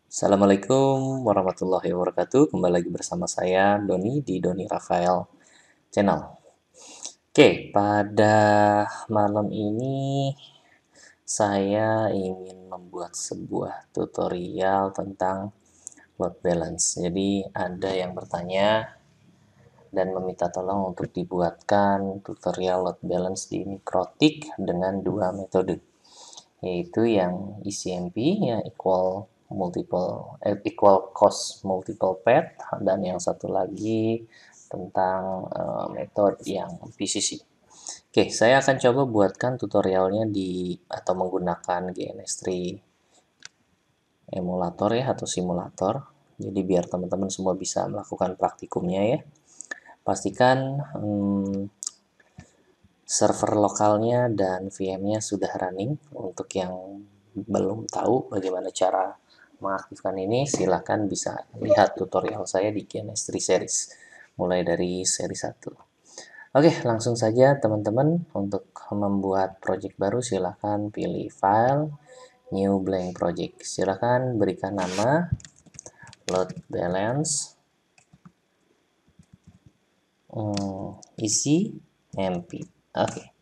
Assalamualaikum warahmatullahi wabarakatuh. Kembali lagi bersama saya Doni di Doni Rafael Channel. Oke, pada malam ini saya ingin membuat sebuah tutorial tentang load balance. Jadi ada yang bertanya dan meminta tolong untuk dibuatkan tutorial load balance di Mikrotik dengan dua metode, yaitu yang ECMP ya equal cost multiple path, dan yang satu lagi tentang metode yang PCC. Oke, saya akan coba buatkan tutorialnya atau menggunakan GNS3 emulator ya, atau simulator. Jadi biar teman-teman semua bisa melakukan praktikumnya ya. Pastikan server lokalnya dan VM-nya sudah running. Untuk yang belum tahu bagaimana cara mengaktifkan ini, silahkan bisa lihat tutorial saya di GNS3 series, mulai dari seri 1. Oke, langsung saja teman-teman. Untuk membuat project baru, silahkan pilih file, new blank project. Silahkan berikan nama load balance isi mp. Oke,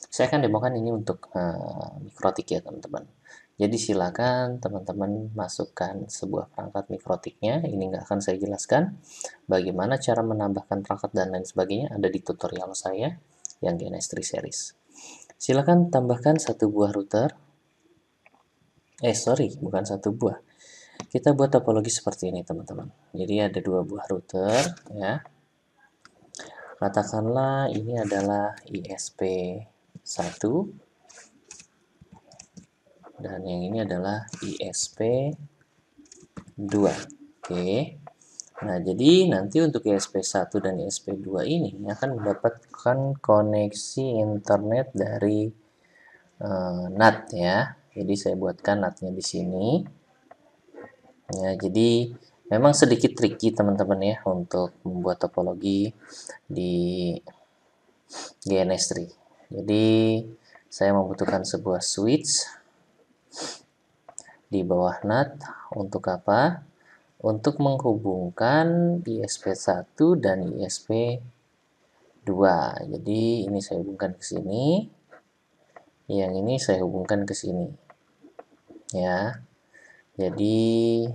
saya akan demokan ini untuk Mikrotik ya teman-teman. Jadi silakan teman-teman masukkan sebuah perangkat Mikrotiknya. Ini nggak akan saya jelaskan. Bagaimana cara menambahkan perangkat dan lain sebagainya ada di tutorial saya yang GNS3 series. Silakan tambahkan satu buah router. Bukan satu buah. Kita buat topologi seperti ini teman-teman. Jadi ada dua buah router ya. Katakanlah ini adalah ISP1 dan yang ini adalah ISP2. Oke. Nah, jadi nanti untuk ISP1 dan ISP2 ini akan mendapatkan koneksi internet dari NAT ya. Jadi saya buatkan NAT-nya di sini. Ya, jadi memang sedikit tricky teman-teman ya untuk membuat topologi di GNS3. Jadi saya membutuhkan sebuah switch di bawah NAT. Untuk apa? Untuk menghubungkan ISP1 dan ISP2. Jadi ini saya hubungkan ke sini, yang ini saya hubungkan ke sini. Ya. Jadi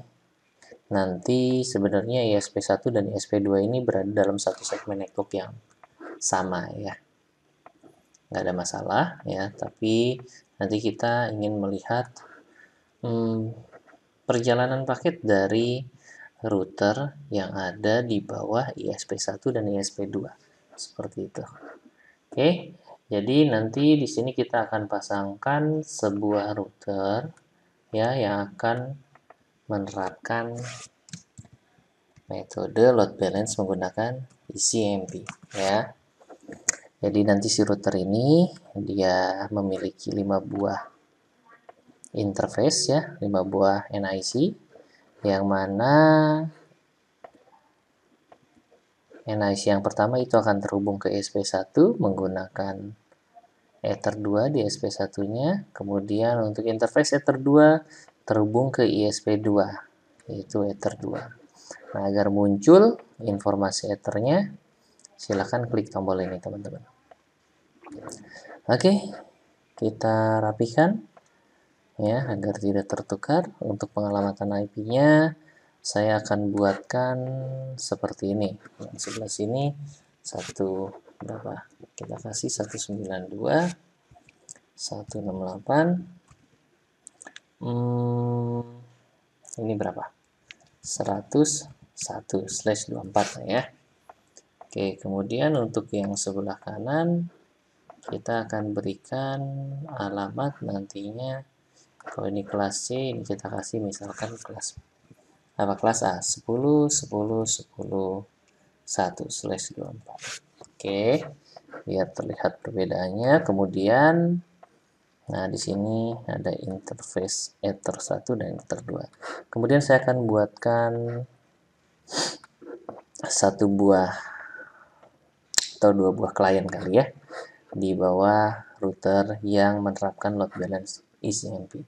nanti sebenarnya ISP1 dan ISP2 ini berada dalam satu segmen network yang sama ya. Nggak ada masalah ya, tapi nanti kita ingin melihat perjalanan paket dari router yang ada di bawah ISP1 dan ISP2 seperti itu. Oke, jadi nanti di sini kita akan pasangkan sebuah router ya yang akan menerapkan metode load balance menggunakan ECMP ya. Jadi nanti si router ini dia memiliki 5 buah interface ya, 5 buah NIC, yang mana NIC yang pertama itu akan terhubung ke ESP1 menggunakan Ether 2 di ESP1-nya. Kemudian untuk interface Ether 2 terhubung ke ISP2, yaitu Ether 2. Nah, agar muncul informasi Ethernya, silahkan klik tombol ini teman-teman. Oke, kita rapikan ya agar tidak tertukar. Untuk pengelamatan IP-nya saya akan buatkan seperti ini. Yang sebelah sini satu berapa? Kita kasih 192 168. Ini berapa? 101/24 ya. Oke, kemudian untuk yang sebelah kanan kita akan berikan alamat nantinya. Kalau ini kelas C, ini kita kasih misalkan kelas A, 10 10 10 1/24. Oke, biar terlihat perbedaannya. Kemudian nah di sini ada interface Ether 1 dan Ether 2. Kemudian saya akan buatkan satu buah atau dua buah klien kali ya di bawah router yang menerapkan load balance ECMP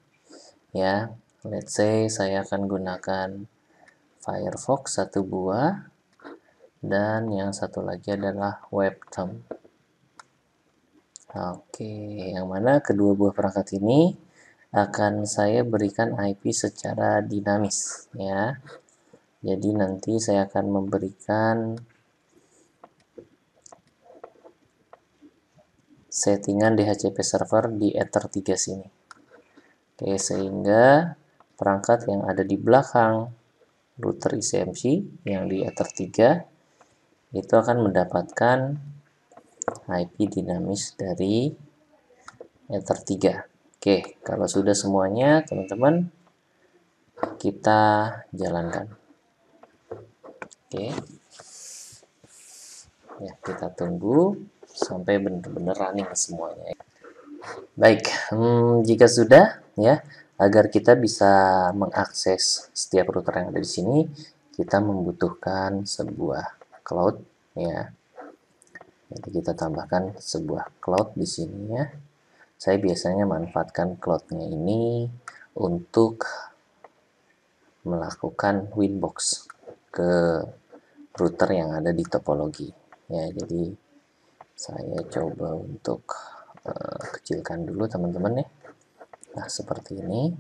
ya. let's say saya akan gunakan Firefox 1 buah, dan yang satu lagi adalah WebTom. Oke, yang mana kedua buah perangkat ini akan saya berikan IP secara dinamis ya. Jadi nanti saya akan memberikan settingan DHCP server di Ether 3 sini. Oke, sehingga perangkat yang ada di belakang router ICMC yang di Ether 3 itu akan mendapatkan IP dinamis dari Ether 3. Oke, kalau sudah semuanya, teman-teman, kita jalankan. Oke. Ya, kita tunggu sampai benar-benar running semuanya. Baik, jika sudah, ya, agar kita bisa mengakses setiap router yang ada di sini, kita membutuhkan sebuah cloud, ya. Jadi kita tambahkan sebuah cloud di sini ya. Saya biasanya manfaatkan cloud-nya ini untuk melakukan Winbox ke router yang ada di topologi. Ya, jadi saya coba untuk kecilkan dulu teman-teman ya. Nah, seperti ini.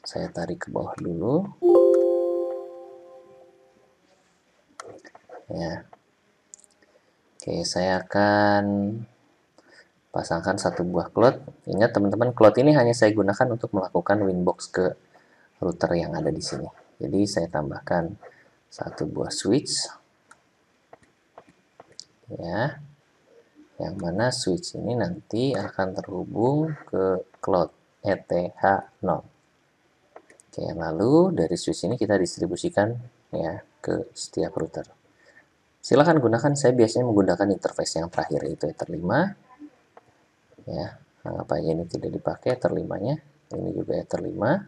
Saya tarik ke bawah dulu. Ya. Oke, saya akan pasangkan satu buah cloud. Ingat teman-teman, cloud ini hanya saya gunakan untuk melakukan Winbox ke router yang ada di sini. Jadi saya tambahkan satu buah switch. Ya. Yang mana switch ini nanti akan terhubung ke cloud ETH0. Oke, lalu dari switch ini kita distribusikan ya ke setiap router. Silahkan gunakan, saya biasanya menggunakan interface yang terakhir, yaitu Ether 5. Ya, anggap aja ini tidak dipakai Ether 5-nya. Ini juga Ether 5.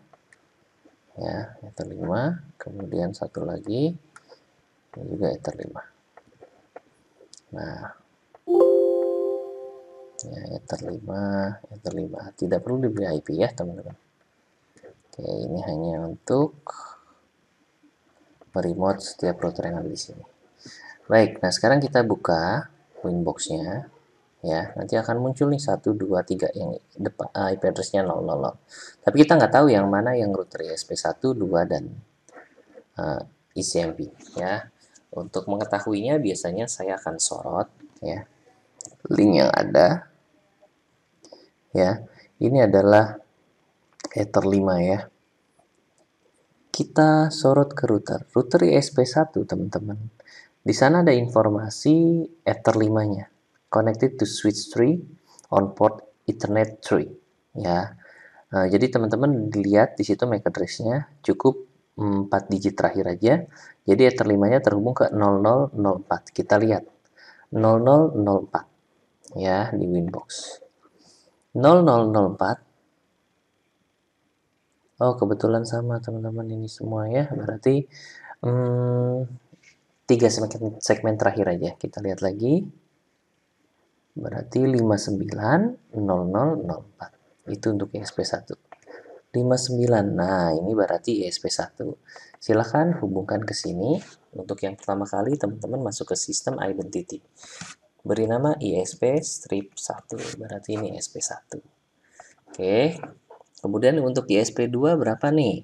Ya, Ether 5. Kemudian satu lagi, ini juga Ether 5. Nah, ya, Ether 5, Ether 5. Tidak perlu diberi IP ya, teman-teman. Oke, ini hanya untuk meremote setiap router yang ada di sini. Baik, nah sekarang kita buka Winbox-nya. Ya, nanti akan muncul nih 1, 2, 3 yang depan IP address-nya 000. Tapi kita nggak tahu yang mana yang router ISP1, 2, dan ICMP ya. Untuk mengetahuinya biasanya saya akan sorot ya link yang ada. Ya, ini adalah Ether 5 ya. Kita sorot ke router ISP1 teman-teman. Di sana ada informasi Ether 5-nya. Connected to switch 3 on port Ethernet 3 ya. Nah, jadi teman-teman dilihat di situ MAC address-nya cukup 4 digit terakhir aja. Jadi Ether 5-nya terhubung ke 0004. Kita lihat 0004 ya di Winbox. 0004. Oh, kebetulan sama teman-teman ini semua ya. Berarti 3 segmen terakhir aja. Kita lihat lagi. Berarti 590004. Itu untuk ISP1. 59. Nah, ini berarti ISP1. Silahkan hubungkan ke sini. Untuk yang pertama kali, teman-teman masuk ke sistem identity. Beri nama ISP-1. Berarti ini ISP1. Oke. Kemudian untuk ISP2 berapa nih?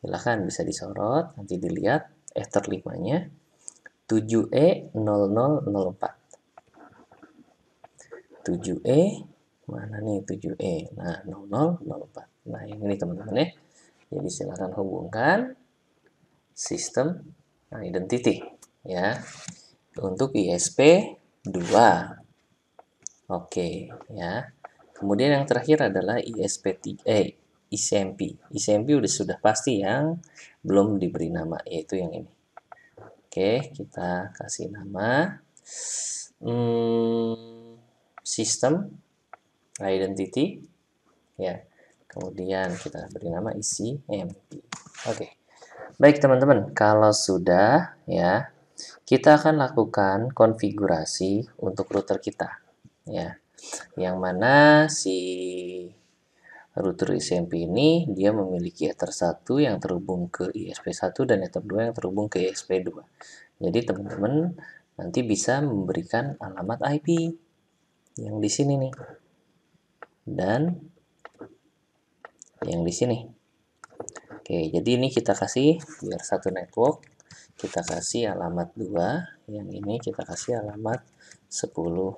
Silahkan bisa disorot. Nanti dilihat Ether 5-nya. 7E0004. 7E mana nih 7E? Nah, 0004. Nah, yang ini teman-teman ya. Jadi silakan hubungkan sistem identity ya untuk ISP2. Oke, ya. Kemudian yang terakhir adalah ICMP. ICMP sudah pasti yang belum diberi nama, yaitu yang ini. Oke, kita kasih nama sistem identity ya. Kemudian kita beri nama ICMP. Oke. Baik teman-teman, kalau sudah ya, kita akan lakukan konfigurasi untuk router kita ya. Yang mana si router ISP ini dia memiliki Ether 1 yang terhubung ke ISP1 dan Ether 2 yang terhubung ke ISP2. Jadi teman-teman nanti bisa memberikan alamat IP yang di sini nih. Dan yang di sini. Oke, jadi ini kita kasih biar satu network, kita kasih alamat 2, yang ini kita kasih alamat 10.2.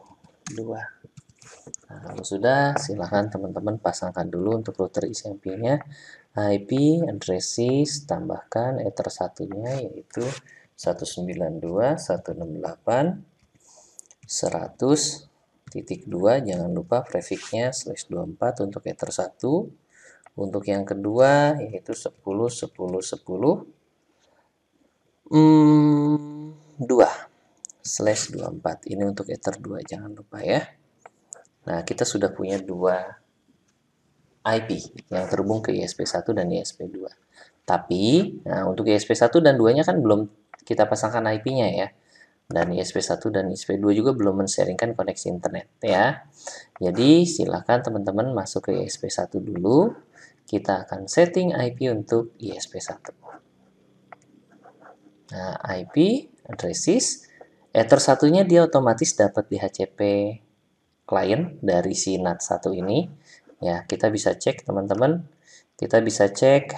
Nah, kalau sudah, silahkan teman-teman pasangkan dulu untuk router ISP-nya. IP, addresses, tambahkan Ether satunya yaitu 192.168.100.2. Jangan lupa prefixnya /24 untuk Ether 1. Untuk yang kedua yaitu 10.10.10.2/24. Ini untuk Ether 2, jangan lupa ya. Nah, kita sudah punya dua IP yang terhubung ke ISP1 dan ISP2. Tapi, nah untuk ISP1 dan 2-nya kan belum kita pasangkan IP-nya ya. Dan ISP1 dan ISP2 juga belum men-sharingkan koneksi internet ya. Jadi, silakan teman-teman masuk ke ISP1 dulu. Kita akan setting IP untuk ISP1. Nah, IP, addresses, Ether satunya dia otomatis dapat di HCP client dari si NAT1 ini. Ya, kita bisa cek teman-teman. Kita bisa cek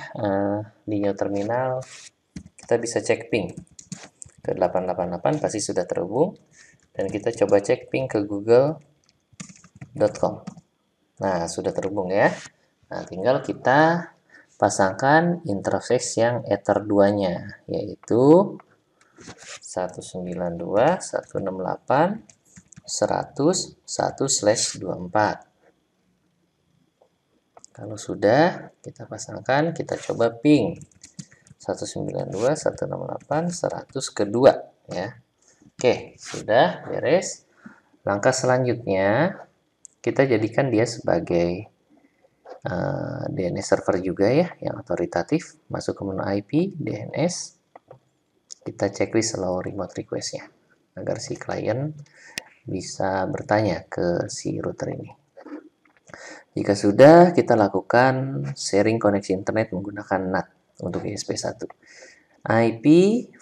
di new terminal. Kita bisa cek ping ke 888 pasti sudah terhubung. Dan kita coba cek ping ke google.com. Nah, sudah terhubung ya. Nah, tinggal kita pasangkan interface yang Ether 2-nya, yaitu 192.168.100.1/24. Kalau sudah, kita pasangkan, kita coba ping 192.168.100 kedua ya. Oke, sudah beres. Langkah selanjutnya kita jadikan dia sebagai DNS server juga ya, yang otoritatif. Masuk ke menu IP, DNS. Kita checklist allow remote request-nya agar si klien bisa bertanya ke si router ini. Jika sudah, kita lakukan sharing koneksi internet menggunakan NAT untuk ISP1. IP,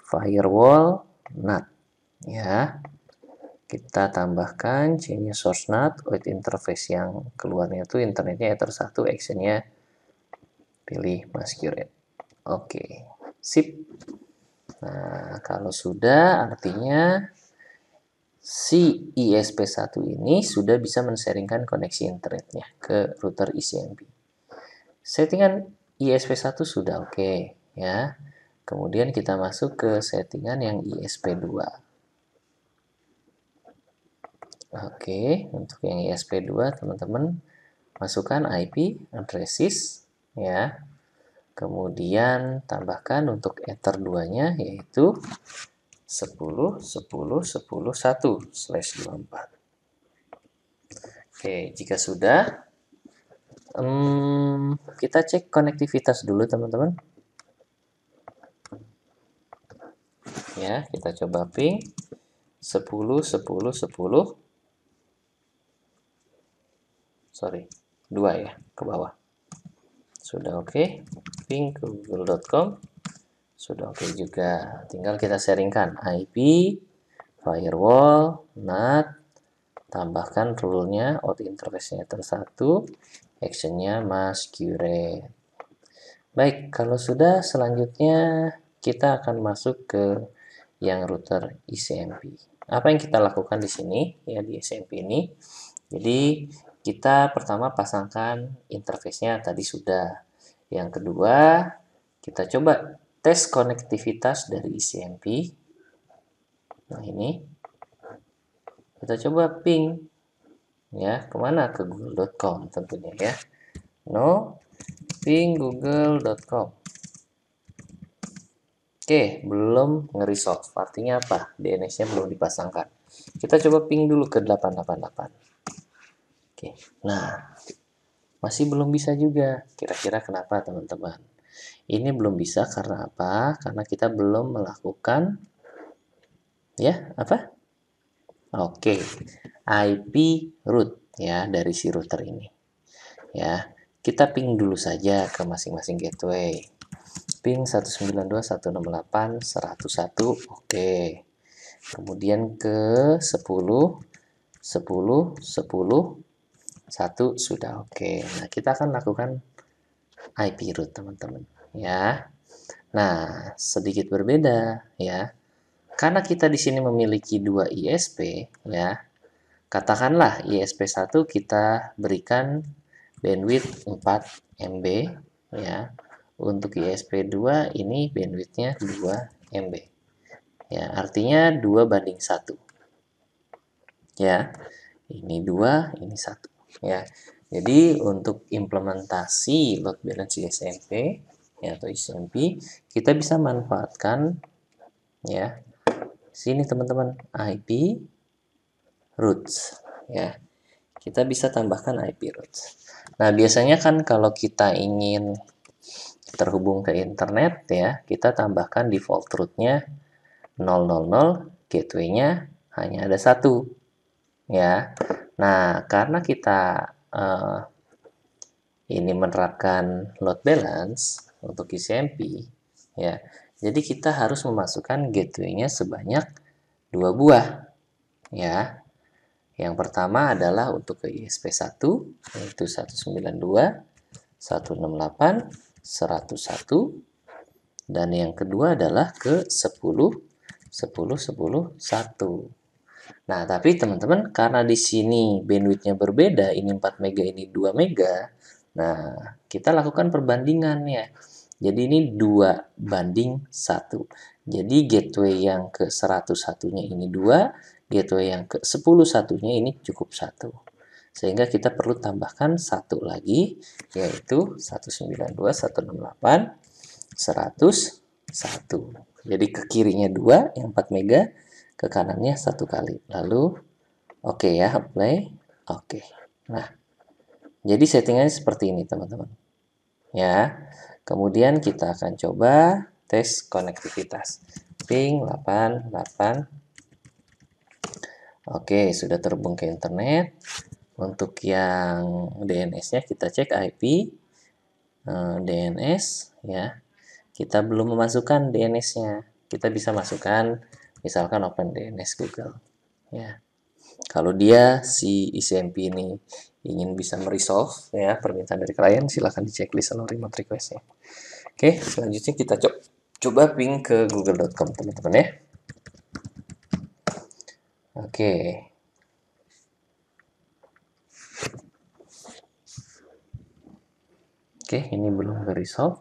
firewall, NAT. Ya, kita tambahkan chainnya source NAT, with interface yang keluarnya itu internetnya Ether 1, actionnya pilih masquerade. Oke, sip. Nah, kalau sudah, artinya si ISP1 ini sudah bisa men-sharingkan koneksi internetnya ke router ICMP. Settingan ISP1 sudah oke ya. Kemudian kita masuk ke settingan yang ISP2. Oke, untuk yang ISP2 teman-teman masukkan IP, addresses ya. Kemudian tambahkan untuk Ether 2-nya yaitu 10.10.10.1/24. Oke, jika sudah, kita cek konektivitas dulu teman-teman. Ya, kita coba ping 10.10.10. Sorry, 2 ya, ke bawah. Sudah oke. Ping ke google.com. Sudah oke juga. Tinggal kita sharingkan IP, firewall, NAT, tambahkan rule-nya, out interface-nya Ether 1, action-nya masquerade. Baik, kalau sudah selanjutnya kita akan masuk ke yang router ICMP. Apa yang kita lakukan di sini ya di ICMP ini? Jadi kita pertama pasangkan interface-nya tadi sudah. Yang kedua, kita coba tes konektivitas dari ICMP. Nah ini kita coba ping ya, kemana? Ke google.com tentunya ya. No, ping google.com. Oke, belum nge-resolve. Artinya apa? DNS-nya belum dipasangkan. Kita coba ping dulu ke 888. Oke, nah masih belum bisa juga. Kira-kira kenapa teman-teman? Ini belum bisa karena apa? Karena kita belum melakukan ya, apa? Oke, IP root ya dari si router ini. Ya. kita ping dulu saja ke masing-masing gateway. Ping 192.168.101, oke. Kemudian ke 10, 10, 10, 1 sudah oke. Nah, kita akan lakukan IP route, teman-teman, ya. Nah, sedikit berbeda ya. Karena kita di sini memiliki 2 ISP ya. Katakanlah ISP1 kita berikan bandwidth 4 MB ya. Untuk ISP2 ini bandwidthnya 2 MB. Ya, artinya 2:1. Ya. Ini 2, ini 1 ya. Jadi untuk implementasi load balance SMP ya, atau SMP, kita bisa manfaatkan ya. Sini teman-teman, IP routes ya. Kita bisa tambahkan IP routes. Nah, biasanya kan kalau kita ingin terhubung ke internet ya, kita tambahkan default route-nya 000, gateway-nya hanya ada 1 ya. Nah, karena kita ini menerapkan load balance untuk SMP ya, jadi kita harus memasukkan gateway-nya sebanyak 2 buah ya. Yang pertama adalah untuk ke ISP1 yaitu 192.168.101, dan yang kedua adalah ke 10, 10, 10, 1. Nah, tapi teman-teman, karena di sini bandwidth-nya berbeda, ini 4 mega, ini 2 mega. Nah, kita lakukan perbandingan ya. Jadi ini 2:1. Jadi gateway yang ke 101-nya ini 2, gateway yang ke 10 satunya ini cukup 1. Sehingga kita perlu tambahkan 1 lagi, yaitu 192.168.101. Jadi ke kirinya 2, yang 4 mega, ke kanannya 1 kali. Lalu oke ya, apply. Oke. Nah, jadi settingannya seperti ini, teman-teman. Ya. Kemudian kita akan coba tes konektivitas. Ping 88. Oke, sudah terhubung ke internet. Untuk yang DNS-nya kita cek IP DNS ya. Kita belum memasukkan DNS-nya. Kita bisa masukkan misalkan OpenDNS Google ya. Kalau dia si ICMP ini ingin bisa meresolve ya permintaan dari klien, silahkan diceklis alur remote request-nya. Oke, selanjutnya kita coba ping ke google.com, teman-teman ya. Oke. Oke, ini belum resolve.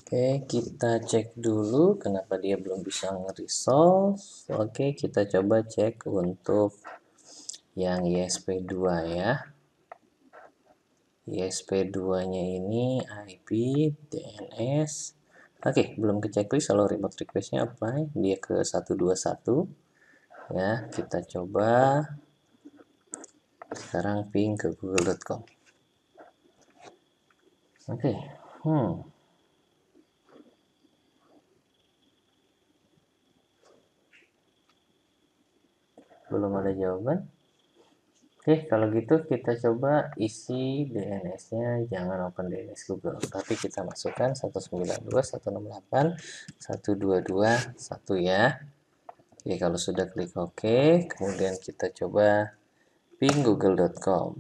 Oke, kita cek dulu kenapa dia belum bisa nge-resolve. Oke, kita coba cek untuk yang ISP2 ya. ISP2-nya ini IP, DNS. Oke, belum ke checklist. Kalau remote request-nya apply, dia ke 121. Ya, kita coba sekarang ping ke google.com. Oke. Belum ada jawaban. Oke, kalau gitu kita coba isi DNS-nya, jangan open DNS Google, tapi kita masukkan 192.168.122.1 ya. Oke, kalau sudah klik OK, kemudian kita coba ping google.com.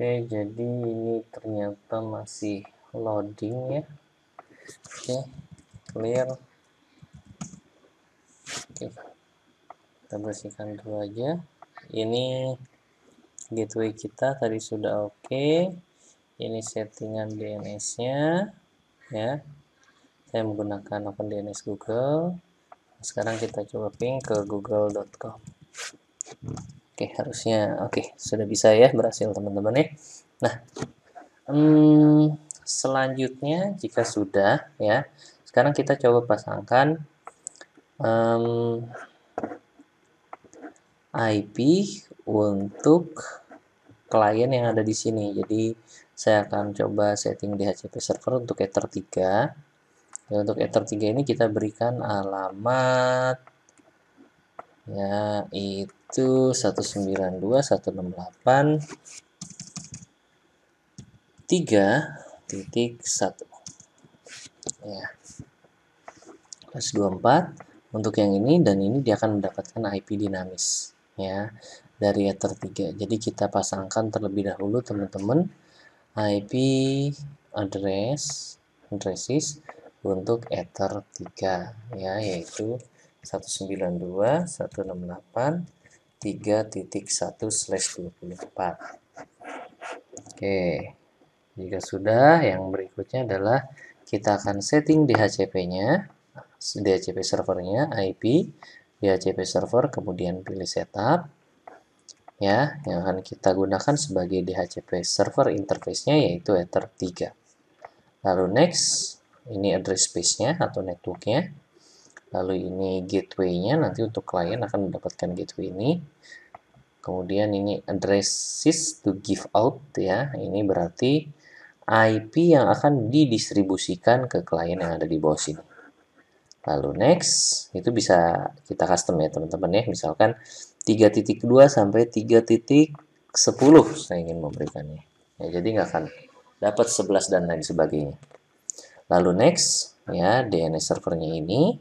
Oke, jadi ini ternyata masih loading ya. Oke, clear. Oke, kita bersihkan dulu aja. Ini gateway kita tadi sudah oke. Ini settingan DNS-nya ya. Saya menggunakan OpenDNS Google. Sekarang kita coba ping ke google.com. Oke, harusnya oke, sudah bisa ya, berhasil teman-teman ya. Nah, selanjutnya jika sudah ya, sekarang kita coba pasangkan IP untuk klien yang ada di sini. Jadi saya akan coba setting DHCP server untuk Ether 3. Ya, untuk Ether 3 ini kita berikan alamat ya itu 192.168.3.1 ya. Plus 24 untuk yang ini, dan ini dia akan mendapatkan IP dinamis ya dari Ether 3. Jadi kita pasangkan terlebih dahulu teman-teman IP addresses untuk Ether 3 ya, yaitu 192.168.3.1/24. Oke, jika sudah, yang berikutnya adalah kita akan setting DHCP-nya, DHCP servernya, IP, DHCP server, kemudian pilih setup, ya, yang akan kita gunakan sebagai DHCP server interface-nya yaitu Ether 3. Lalu next, ini address space-nya atau network-nya. Lalu ini gateway-nya, nanti untuk klien akan mendapatkan gateway ini. Kemudian ini addresses to give out ya, ini berarti IP yang akan didistribusikan ke klien yang ada di bawah sini. Lalu next, itu bisa kita custom ya teman-teman ya, misalkan 3.2 sampai 3.10 saya ingin memberikannya. Ya, jadi nggak akan dapat 11 dan lain sebagainya. Lalu next, ya DNS servernya ini,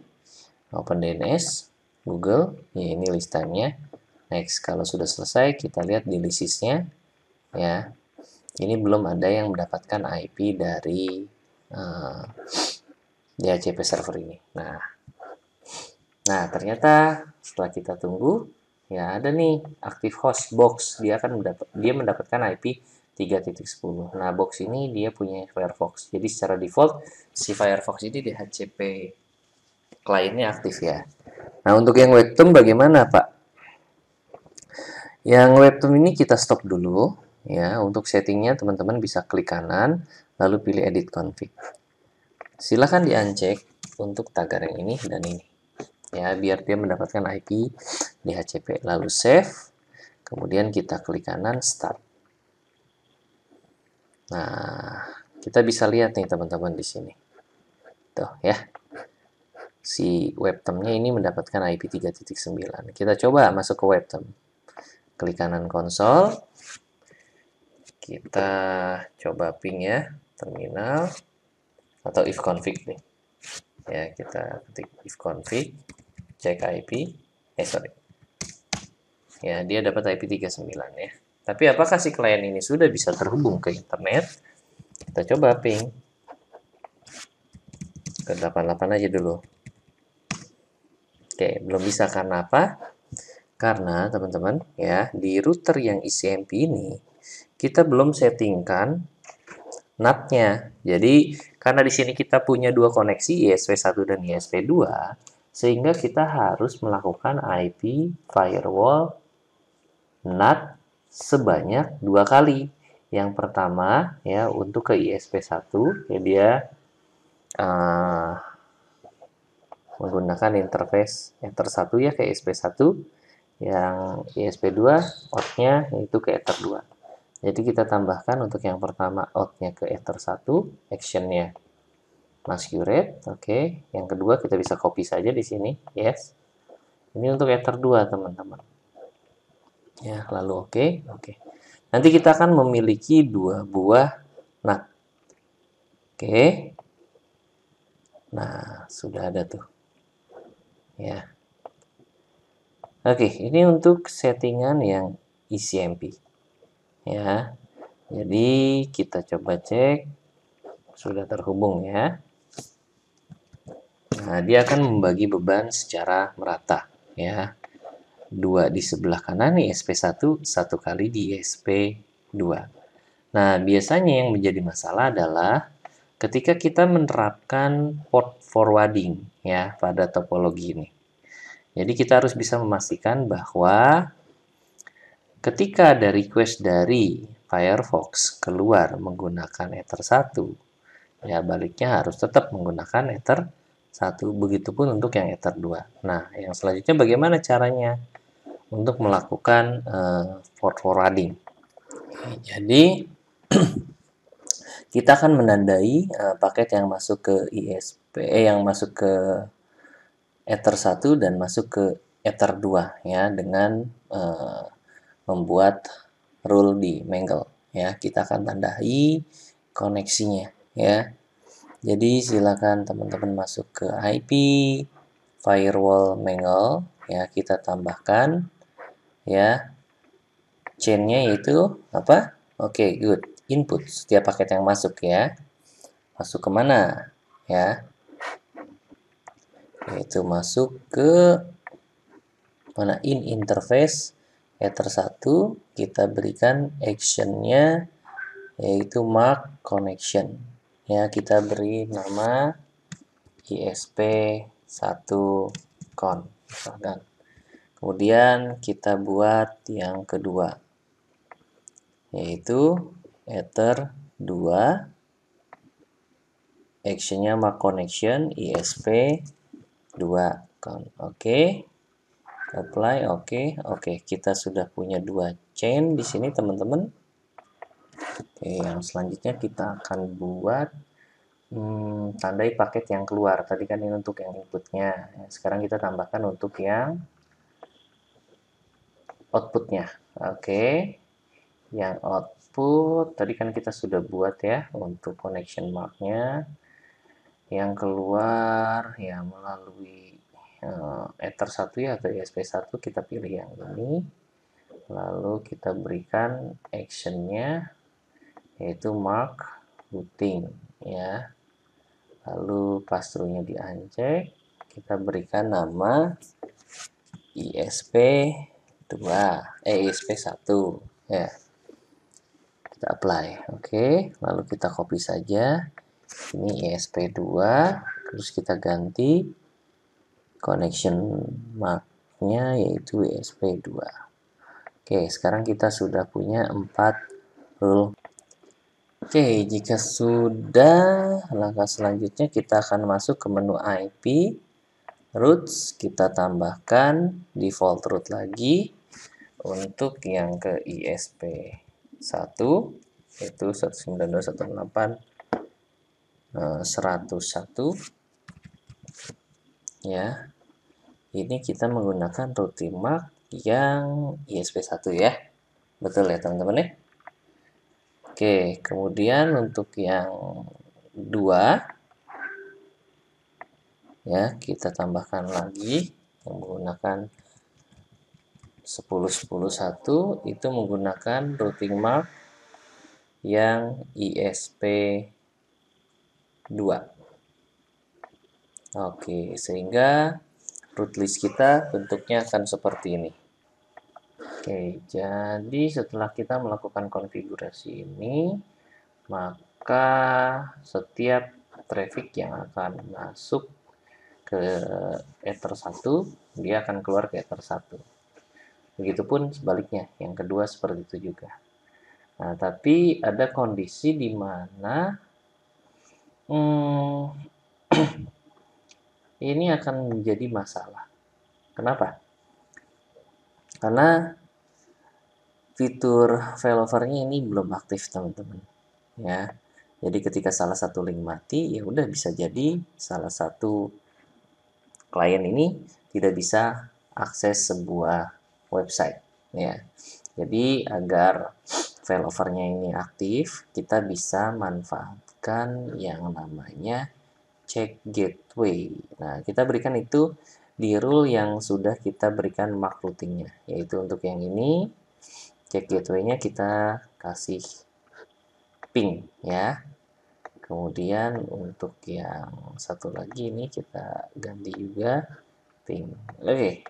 open DNS, Google, ya ini list time-nya. Next, kalau sudah selesai, kita lihat di list-nya, ya. Ini belum ada yang mendapatkan IP dari DHCP server ini. Nah, ternyata setelah kita tunggu, ya ada nih active host box. Dia mendapatkan IP 3.10. Nah, box ini dia punya Firefox. Jadi secara default si Firefox ini DHCP kliennya aktif ya. Nah, untuk yang webtoon bagaimana, Pak? Yang webtoon ini kita stop dulu ya. Untuk settingnya teman-teman bisa klik kanan lalu pilih edit config. Silahkan di-uncheck untuk tagar yang ini dan ini ya, biar dia mendapatkan IP DHCP. Lalu save, kemudian kita klik kanan start. Nah, kita bisa lihat nih teman-teman di sini tuh ya, si webtoon-nya ini mendapatkan IP 3.9. Kita coba masuk ke webtoon, klik kanan konsol, kita coba ping ya, terminal atau if config nih ya, kita ketik if config, cek IP, ya dia dapat IP 39 ya. Tapi apakah si klien ini sudah bisa terhubung ke internet? Kita coba ping ke 88 aja dulu. Oke, belum bisa karena apa? Karena teman-teman ya, di router yang ICMP ini kita belum settingkan NAT-nya. Jadi karena di sini kita punya dua koneksi ISP1 dan ISP2, sehingga kita harus melakukan IP firewall NAT sebanyak 2 kali. Yang pertama ya untuk ke ISP1 ya, dia menggunakan interface Ether 1 ya ke ISP1, yang ISP2 out-nya yaitu ke Ether 2. Jadi kita tambahkan untuk yang pertama out-nya ke Ether 1, action-nya masquerade, oke. Yang kedua kita bisa copy saja di sini, yes. Ini untuk Ether 2 teman-teman. Ya, lalu oke. Nanti kita akan memiliki 2 buah NAT. Oke. Nah, sudah ada tuh. Ya. Oke, ini untuk settingan yang ICMP. Ya. Jadi kita coba cek sudah terhubung ya. Nah, dia akan membagi beban secara merata ya. 2 di sebelah kanan ISP1, 1 kali di ISP2. Nah, biasanya yang menjadi masalah adalah ketika kita menerapkan port forwarding ya pada topologi ini. Jadi kita harus bisa memastikan bahwa ketika ada request dari Firefox keluar menggunakan Ether 1, ya baliknya harus tetap menggunakan Ether 1. Begitupun untuk yang Ether 2. Nah, yang selanjutnya bagaimana caranya untuk melakukan port forwarding? Jadi kita akan menandai paket yang masuk ke ISP, yang masuk ke Ether 1 dan masuk ke Ether 2 ya, dengan membuat rule di Mangle ya. Kita akan tandai koneksinya ya. Jadi silakan teman-teman masuk ke IP firewall Mangle ya, kita tambahkan ya chainnya yaitu apa? Oke, good. Input setiap paket yang masuk ya. Masuk kemana ya? Yaitu masuk ke mana, in interface Ether 1, kita berikan actionnya yaitu mark connection ya, kita beri nama ISP1 con misalkan. Kemudian kita buat yang kedua yaitu Ether 2, actionnya mark connection ISP2 con. Oke. Apply, oke, kita sudah punya 2 chain di sini teman-teman. Oke, yang selanjutnya kita akan buat tandai paket yang keluar. Tadi kan ini untuk yang inputnya. Sekarang kita tambahkan untuk yang outputnya. Oke, yang output tadi kan kita sudah buat ya untuk connection marknya. Yang keluar ya melalui Ether 1 ya, atau ISP1, kita pilih yang ini. Lalu kita berikan actionnya yaitu mark routing ya. Lalu pass-through-nya di uncheck, kita berikan nama ISP2 ISP1 ya. Kita apply. Oke, lalu kita copy saja ini ISP2, terus kita ganti connection mark-nya yaitu ISP2. Oke, sekarang kita sudah punya 4 rule. Oke, jika sudah, langkah selanjutnya kita akan masuk ke menu IP, routes, kita tambahkan default root lagi untuk yang ke ISP1, yaitu 192.168.101 ya. Ini kita menggunakan routing mark yang ISP1 ya. Betul ya teman-teman ya? Oke, kemudian untuk yang 2 ya, kita tambahkan lagi menggunakan 10.10.1, itu menggunakan routing mark yang ISP2. Oke, sehingga root list kita bentuknya akan seperti ini. Oke, jadi setelah kita melakukan konfigurasi ini, maka setiap traffic yang akan masuk ke Ether 1, dia akan keluar ke Ether 1. Begitupun sebaliknya, yang kedua seperti itu juga. Nah, tapi ada kondisi di mana ini akan menjadi masalah. Kenapa? Karena fitur failovernya ini belum aktif, teman-teman. Ya, jadi ketika salah satu link mati, ya udah bisa jadi salah satu klien ini tidak bisa akses sebuah website. Ya, jadi agar failovernya ini aktif, kita bisa manfaatkan yang namanya check gateway. Nah, kita berikan itu di rule yang sudah kita berikan mark routingnya, yaitu untuk yang ini check gateway-nya kita kasih ping ya. Kemudian untuk yang satu lagi ini kita ganti juga ping. Oke.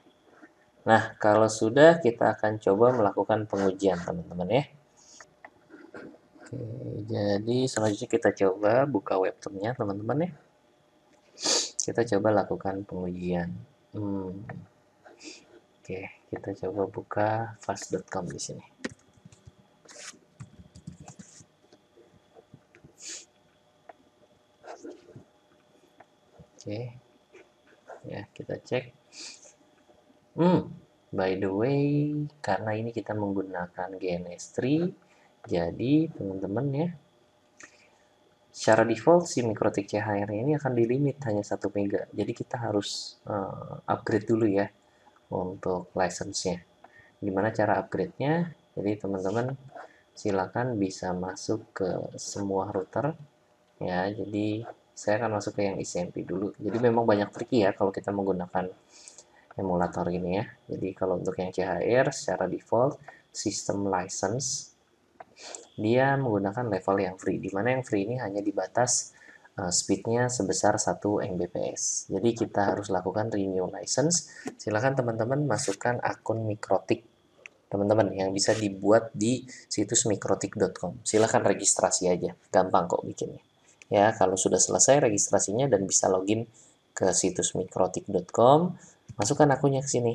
Nah, kalau sudah, kita akan coba melakukan pengujian teman-teman ya. Oke, jadi selanjutnya kita coba buka webtoonnya teman-teman ya. Kita coba lakukan pengujian. Oke, kita coba buka fast.com di sini. Oke, ya kita cek. By the way, karena ini kita menggunakan GNS3, jadi teman-teman ya, secara default si Mikrotik CHR ini akan dilimit hanya 1 mega. Jadi kita harus upgrade dulu ya untuk license-nya. Gimana cara upgrade-nya? Jadi teman-teman silakan bisa masuk ke semua router ya. Jadi saya akan masuk ke yang ECMP dulu. Jadi memang banyak tricky ya kalau kita menggunakan emulator ini ya. Jadi kalau untuk yang CHR secara default sistem license dia menggunakan level yang free, di mana yang free ini hanya dibatas speednya sebesar 1 Mbps. Jadi kita harus lakukan renew license. Silahkan teman-teman masukkan akun Mikrotik teman-teman yang bisa dibuat di situs mikrotik.com. Silahkan registrasi aja, gampang kok bikinnya. Ya, kalau sudah selesai registrasinya dan bisa login ke situs mikrotik.com, masukkan akunnya ke sini.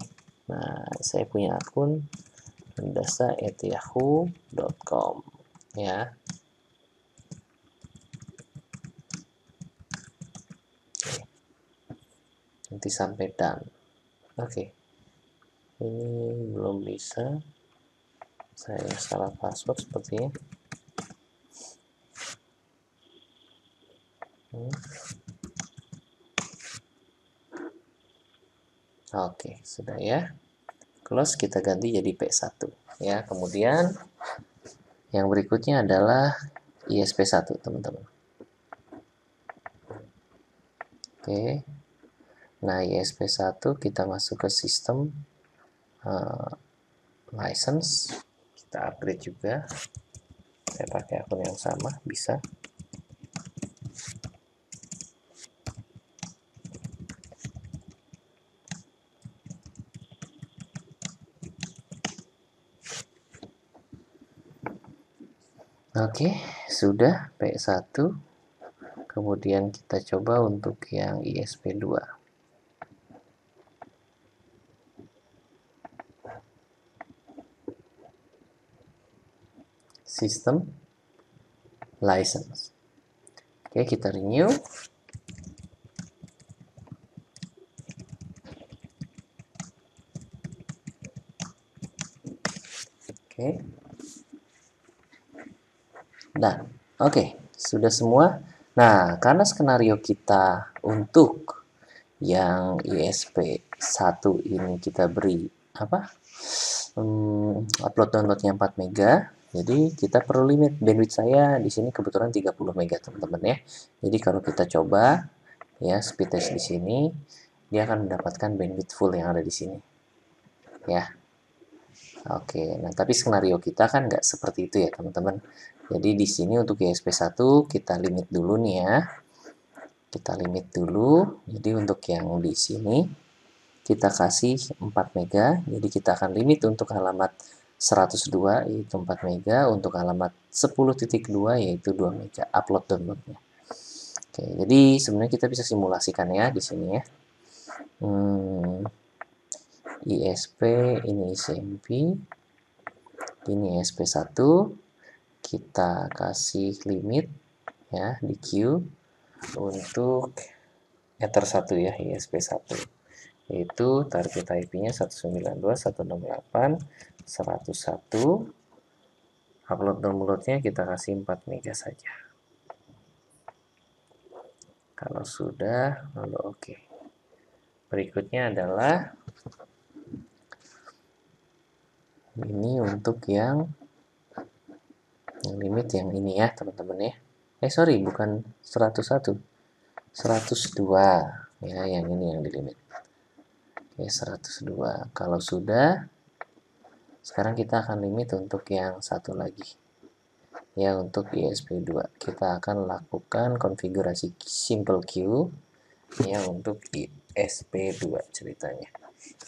Nah, saya punya akun mendasa@yahoo.com ya. Nanti sampai done. Oke. Ini belum bisa. Saya salah password sepertinya. Oke, sudah ya. Close, kita ganti jadi P1 ya. Kemudian yang berikutnya adalah ISP1 teman-teman. Oke. Nah, ISP1 kita masuk ke sistem license. Kita upgrade juga. Saya pakai akun yang sama, bisa. Oke, sudah P1. Kemudian kita coba untuk yang ISP2. Sistem license. Oke, kita renew. Oke. Dan oke, sudah semua. Nah, karena skenario kita untuk yang ISP1 ini kita beri apa? Upload downloadnya 4 mega. Jadi kita perlu limit bandwidth saya di sini kebetulan 30 mega teman-teman ya. Jadi kalau kita coba ya speed test di sini dia akan mendapatkan bandwidth full yang ada di sini. Ya. Oke, nah tapi skenario kita kan nggak seperti itu ya teman-teman. Jadi di sini untuk ISP1 kita limit dulu nih ya. Kita limit dulu. Jadi untuk yang di sini kita kasih 4 mega. Jadi kita akan limit untuk halamat 102 yaitu 4 mega, untuk halamat 10.2 yaitu 2 mega upload downloadnya. Oke, jadi sebenarnya kita bisa simulasikan ya di sini ya. ISP ini ICMP, ini ISP1, kita kasih limit ya di Q untuk Ether 1 ya, ISP1 yaitu target IP-nya 192.168.101. Upload downloadnya kita kasih 4 mega saja. Kalau sudah, lalu oke. Berikutnya adalah ini untuk yang limit yang ini ya teman-teman ya. Sorry, bukan 101, 102 ya, yang ini yang di limit. Oke, 102. Kalau sudah, sekarang kita akan limit untuk yang satu lagi. Ya, untuk ISP2 kita akan lakukan konfigurasi simple queue ya untuk ISP2 ceritanya.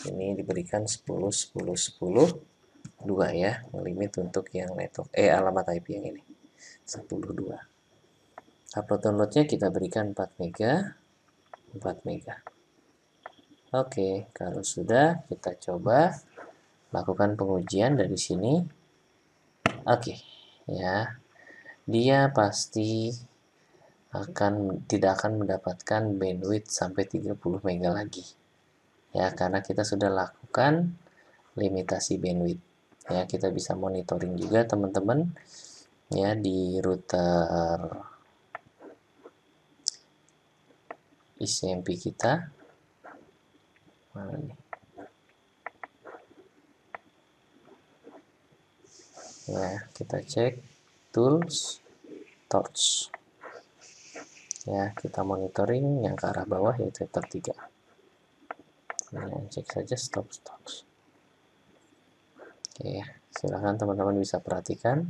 Ini diberikan 10 10 10 2 ya, limit untuk yang network alamat IP yang ini 10 2. Upload downloadnya kita berikan 4 mega 4 mega. Oke, kalau sudah kita coba lakukan pengujian dari sini. Oke, ya. Dia pasti tidak akan mendapatkan bandwidth sampai 30 mega lagi. Ya, karena kita sudah lakukan limitasi bandwidth. Ya, kita bisa monitoring juga teman-teman ya di router ICMP kita. Mana nih? Ya, kita cek tools, torch. Ya, kita monitoring yang ke arah bawah yaitu chapter 3. Nah, cek saja stop torch. Oke, silahkan teman-teman bisa perhatikan.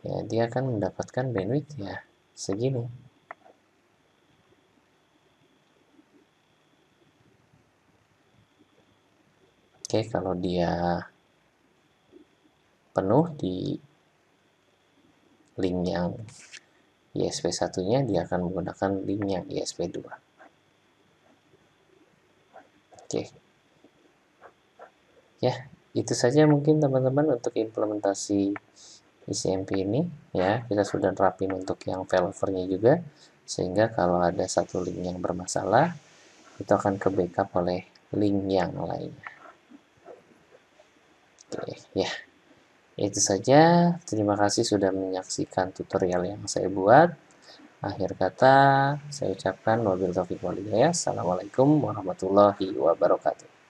Ya, dia akan mendapatkan bandwidth ya segini. Oke, kalau dia penuh di link yang ISP1-nya, dia akan menggunakan link yang ISP2. Oke. Ya, itu saja mungkin teman-teman untuk implementasi ICMP ini. Ya, kita sudah terapin untuk yang failovernya juga, sehingga kalau ada satu link yang bermasalah, itu akan ke backup oleh link yang lainnya. Oke, ya. Itu saja. Terima kasih sudah menyaksikan tutorial yang saya buat. Akhir kata, saya ucapkan wabillahi taufiq wal hidayah. Assalamualaikum warahmatullahi wabarakatuh.